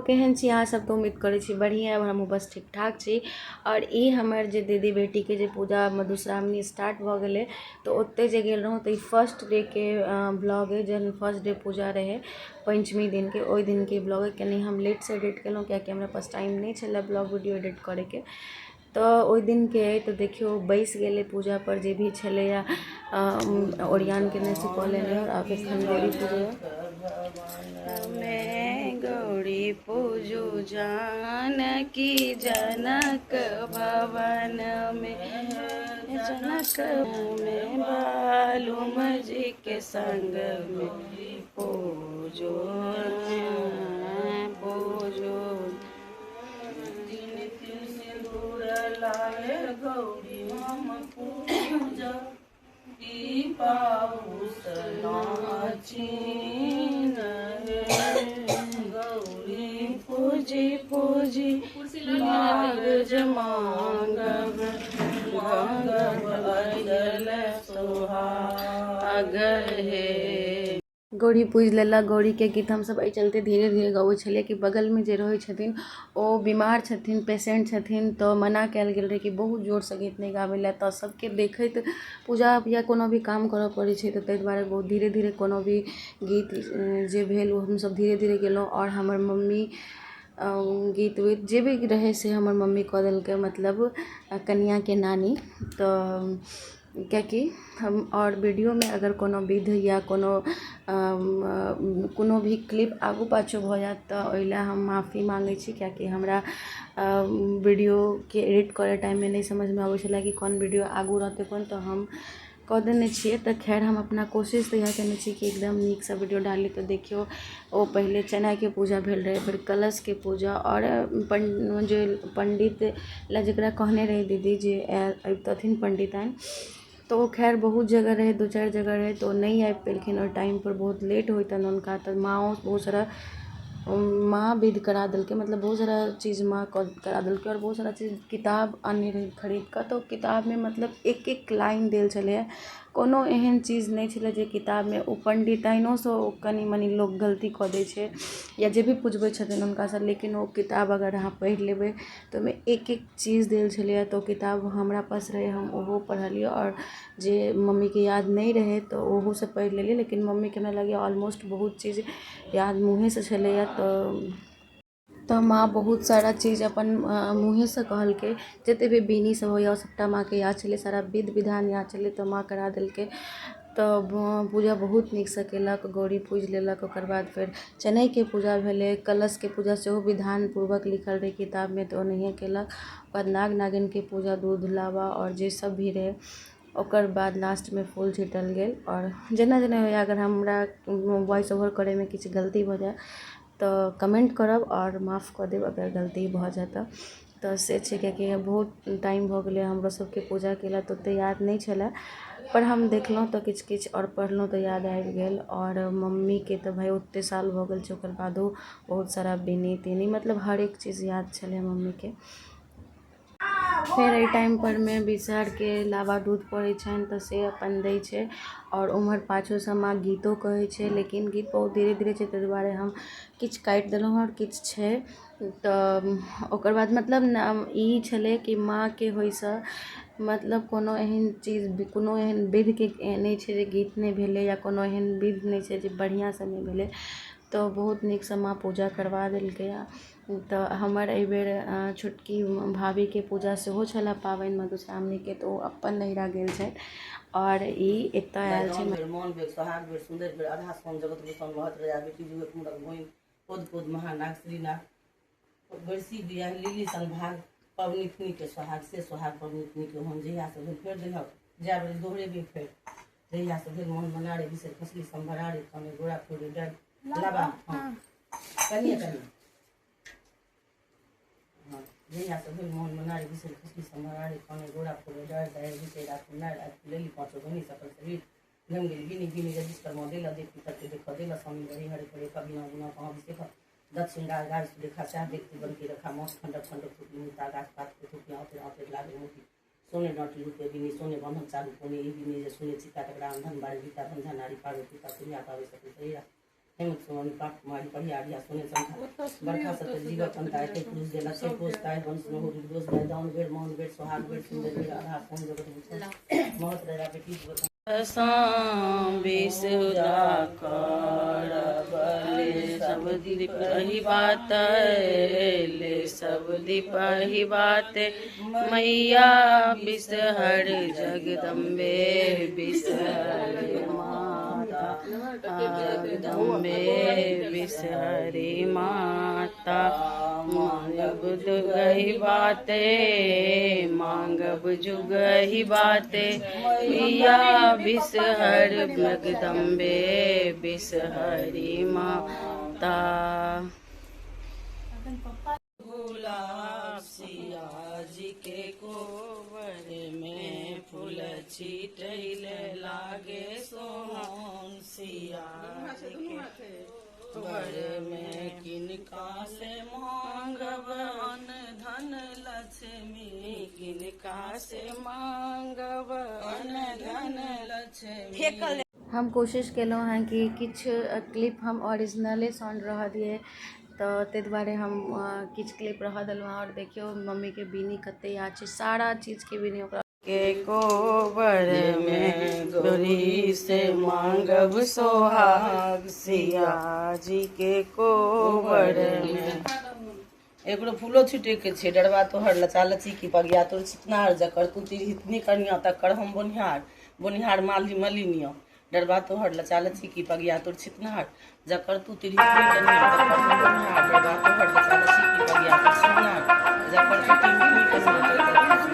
केहन छी अहाँ सब? तो उम्मीद करै छी बढ़िया और हमहूँ बस ठीक ठाक छी। और ई हमर जे दीदी बेटी के जे पूजा मधुश्रावणी स्टार्ट भ गेलै तो ओते जे गेल रहूँ तो ई फर्स्ट डे के ब्लॉग है, जहन फर्स्ट डे पूजा रहे पंचमी दिन के, ओहि दिन के ब्लॉग है। कनी हम लेट से एडिट केलहुँ कियाकि हमरा पास टाइम नहीं छलै ब्लॉग वीडियो एडिट करे के। तो ओहि दिन के तो देखियो बैस गेले पूजा पर जे भी छलैया ओरियान के से कऽ लेने और आब एखन गौरी गौरी पूजो जानकी जनक भवन में, जनक में बालूम जी के संग में पूजो पूजो लाए गौरी हम पूजा की पाऊस नाचिन गौरी पूजी पूजी नाग मांगब मांगब अजल सुहाग हे। गौरी पूज लेला। गौरी के गीत हम सब एहि चलते धीरे धीरे गबै छलिए कि बगल में जे रहै छथिन ओ बीमार छथिन, पेशेंट छथिन, तो मना कयल गेल रहे कि बहुत जोर से गीत नहीं गाबै ला। तो सबके देखैत पूजा या कोनो भी काम करऽ पड़ै छै, तो ताहि दुआरे बहुत धीरे धीरे कोनो भी गीत जे भेल ओ हम सब धीरे धीरे गेलहुँ। और हमर मम्मी गीत वीत जे भी रहे से हमर मम्मी कऽ देलकै, मतलब कनिया के नानी। तो कियाकि हम और वीडियो में अगर कोनो विध या कोनो भी क्लिप आगू पाछू भ जात तो ओइला हम माफ़ी मांगे छी, कियाकि हमरा वीडियो के एडिट करे टाइम में नहीं समझ में आबै छला कि कौन वीडियो आगू रहते कोन, तो हम कऽ देने छिए। तो खैर हम अपना कोशिश तो यह केने छी कि एकदम नीक सा वीडियो डाली। तो देखियो ओ पहले चना के पूजा भेल रहे, फिर कलश के पूजा, और जो पंडित ला जकरा कहने रहे दीदी जे अबतथिन पंडिताइन, तो वो खैर बहुत जगह रहे, 2-4 जगह रहे, तो नहीं आ पेलखिन और टाइम पर बहुत लेट होतन उनका। तो माँ बहुत सारा माँ विध करा दिल्के, मतलब बहुत सारा चीज़ माँ करा दिल्के, और बहुत सारा चीज़ किताब आने रहे खरीद कर। तो किताब में मतलब एक एक लाइन देल चले, कोनो एहन चीज़ नहीं छले जे किताब में। ओ पंडिताइनो से कनी मनी लोग गलती कऽ दै छै या जे भी पूजबै छथिन हुनका से, लेकिन वो किताब अगर अहाँ पढ़ि लेबै तो ओहिमे एक एक चीज़ देल छलै। तो किताब हमरा पास रहे, हम ओहो पढ़लिए, और जे मम्मी के याद नहीं रहे तो ओहो से पढ़ लेलिए। लेकिन मम्मी के हमरा लगे ऑलमोस्ट बहुत चीज़ याद मुँहे से छलैया। तो माँ बहुत सारा चीज़ अपन मुँहे से कहलके, जते भी बीनी सब होया सबटा माँ के याद छले, सारा विध विधान याद छले, तो माँ करा दिल्के। तो पूजा बहुत नीक से केलक, गौरी पूज लेलक। ओकर बाद फिर चनई के पूजा भेले, कलश के पूजा सेहो विधान पूर्वक लिखल रहे किताब में, तो ओनाहिए केलक। बाद नाग नागिन के पूजा, दूध लावा और जे सब भी रहे, ओकर बाद लास्ट में फूल छिटल गेल। और जेना जेना होया, अगर हमरा वॉइस ओवर करे में किछु गलती भ जाए तो कमेंट करब और माफ़ कऽ देब अगर गलती भ जाए। तो से छै कि बहुत टाइम भ गेलै हमरो सबके पूजा केला, तो ओते याद नहीं छला, पर हम देखलहुँ तो किछु किछु और पढ़लहुँ तो याद आबि गेल। और मम्मी के तो भाई ओते साल भ गेल छै, ओकर बादो बहुत सारा बिनी तिनी, मतलब हर एक चीज़ याद छलै मम्मी के। फिर एहि टाइम पर में बिसार के लावा दूध पड़े छन, तो से अपन दै छै। और उम्हर पाछू से माँ गीतो कहै छै, लेकिन गीत बहुत धीरे धीरे छै, ताहि दुआरे हम किछु काटि देलहुँ और किछु छै। तो ओकर बाद मतलब ई छलै कि माँ के होइसँ मतलब कोनो एहन चीज, कोनो एहन विध के नहीं छै जे गीत नहीं भेलै, या कोनो एहन विध नहीं छै जे बढ़िया से नहीं भेलै। तो बहुत नीक से माँ पूजा करवा दिल्के। तो हमर एहि बेर छोटकी भाभी के पूजा सेहो छलै पाबनि मधुश्रावणी के, तो अपन नैहरा गेल छै। और ई एतऽ आयल छै मन बेर सोहाग बेर सुंदर बेर आधा सोन जगत गोसाउन महत राजा बेटी जुगत मुरक भोइन पोद पोद महानाग श्रीनाथ बरसी बिया लिली सन भाग पवनी फुनी के सोहाग से सोहाग पवनी फुनी के होन जहिया से भेल फेर देलक जय बेर दोहरे भी फेर जहिया से भेल मोहन मनारे बिसर फसली संभरारे कने गोरा फोड़े डर लाबा कनिए कनिए जहिया से भेल मोहन मनारे बिसर फसली संभरारे कने गोरा फोड़े डर दयर बिसर रात नार लेली पांचो बनी सकल शरीर गंगे गिनी गिनी रजिस्टर में देला देखी करके देखा देला स्वामी बड़ी हरे पड़े कभी ना गुना कहाँ भी देखा दत श्रृंगार गाज देखा चाह देखती बन के रखा मौत खंडक खंडक थुकी मुता गाछ पात के थुकिया आते आते लागे मोती सोने नट लुटे बिनी सोने बंधन चालू कोने ई बिनी जे सोने चिता टकरा अंधन बाड़ी गीता बंधन नारी पावे पिता सुनिया पावे सके शरीरा हेमंत सोनी पाठ कुमारी परिया आर्या सोने संख्या बरखा सत जीवा कंता है पुरुष देला से पोस्ता है वंश में हो दोष दाय दान बेर मौन बेर सुहाग बेर सुंदर बेर आधा सोम जगत महत राजा बेटी विसुरा कर बले सब दीप ही बात ले सब दीप ही बात मैया बिसहर जगदम्बे बिसहर माता जगदम्बे बिसहरी माता मांगब जुगही बाते मांगब जुगही बाते मैया बिसहर जगदम्बे बिसहरी माता। गुलाब सिया जी के कोवर में फूल छीटैले लागे सोहन सिया जी के कोवर में किनका से मांगब अन धन लक्ष्मी किनका से मांगब अन धन लक्ष्मी। हम कोशिश केलहुँ हैं कि किछु क्लिप हम ओरिजिनले साउंड रह दिए तो ताहि दुआरे हम किछु क्लिप रह देलहुँ और देखियो मम्मी के बीनी कते याद छै सारा चीज के बीनी ओकरा के कोबर में गोरी से मांगब सोहाग सिया जी के कोबर में। एकरो फूलो छुटे के छे डरवा तोहर लचा लची की पगिया तोर चितनार जकर तू तीर हितनी कनिया तकर हम बोनिहार बोनिहार माली मलिनिया डरवा तोहर लचा लची की पगिया तोर छितनार जकर तू तीर हितनी कनिया तकर हम बोनिहार डरवा तोहर लचा लची की पगिया तोर छितनार जकर तू तीर हितनी कनिया तकर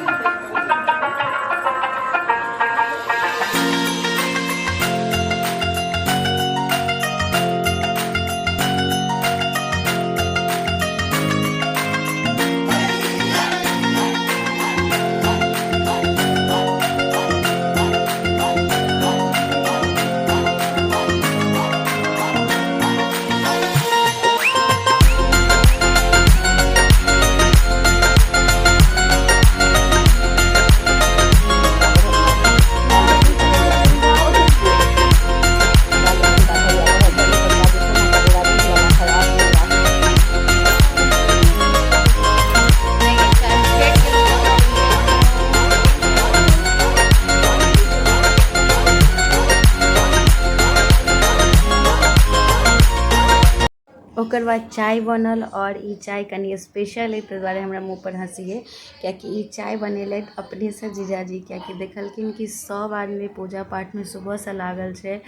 ओकर बाद चाय बनल और ई चाय कनी स्पेशल है ताहि दुआरे हमरा मुँह पर हँसी है कियाकि ई चाय बनेलथि अपने से जीजाजी कियाकि देखलखिन कि सब आदमी पूजा पाठ में सुबह से लागल छै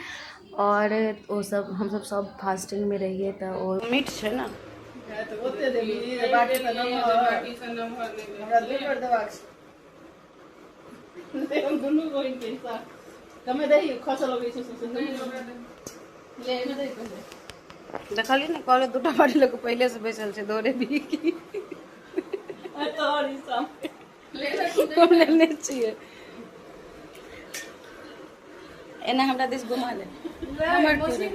और ओ सब हम सब फास्टिंग में रहिए तो ओ मीठ छै ना देखलिए ना कॉलेज दूटा बाड़ी लोग पहले से बैसल छै दौड़े भी की लेने छियै एना हमरा दिस घुमा ले हमर मौसी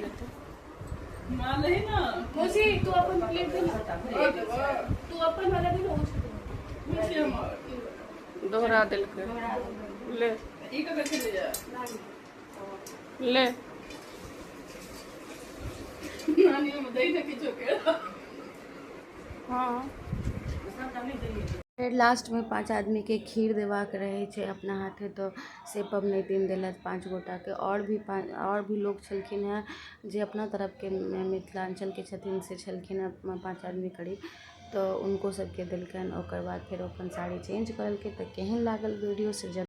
मान ले ना मौसी तू अपन प्लेट दे तू अपन वाला दे ना दोहरा देल के ले ई का करके ले जा ले नानी में दे दे किछो के हां फिर लास्ट में 5 आदमी के खीर देवाक रहे छे अपना हाथे तो से पबनैतिन देलक 5 गोटा के और भी लोग छलखिन हैं जे अपना तरफ के मिथिलांचल के छथिन से छलखिन हैं 5 आदमी करीब तो उनको सबके दिलकन ओकर बाद फिर अपन साड़ी चेंज करलकै तो केहन लागल वीडियो से